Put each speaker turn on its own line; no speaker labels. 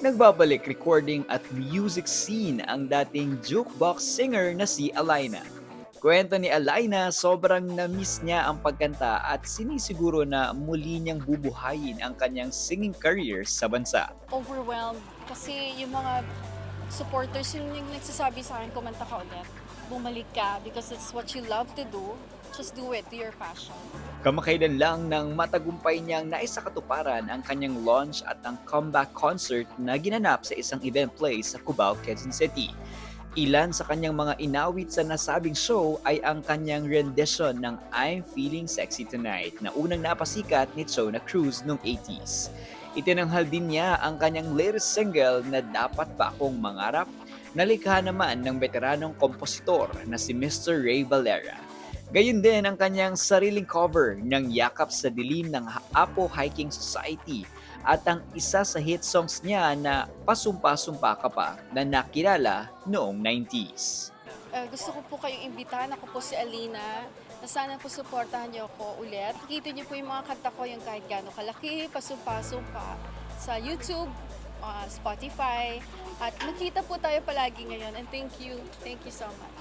Nagbabalik recording at music scene ang dating jukebox singer na si Alina. Kwento ni Alina, sobrang na-miss niya ang pagkanta at sinisiguro na muli niyang bubuhayin ang kanyang singing career sa bansa.
Overwhelmed kasi yung mga supporters yung nagsasabi sa akin, kumanta ka ulit. Bumalik ka because it's what you love to do. Just do it, do your passion.
Kamakailan lang nang matagumpay niyang naisakatuparan ang kanyang launch at ang comeback concert na ginanap sa isang event place sa Cubao, Quezon City. Ilan sa kanyang mga inawit sa nasabing show ay ang kanyang rendition ng I'm Feeling Sexy Tonight na unang napasikat ni Chona Cruz noong 80s. Itinanghal din niya ang kanyang latest single na Dapat Ba Akong Mangarap na likha naman ng veteranong kompositor na si Mr. Ray Valera. Gayun din ang kanyang sariling cover ng Yakap sa Dilim ng Apo Hiking Society at ang isa sa hit songs niya na Pasumpa-Sumpa Ka Pa na nakilala noong 90s.
Gusto ko po kayong imbitahan. Ako po si Alina. Na sana po supportahan niyo ako ulit. Nakikita niyo po yung mga kanta ko, yung kahit gaano kalaki, pasumpa-sumpa sa YouTube, Spotify. At makita po tayo palagi ngayon. And thank you. Thank you so much.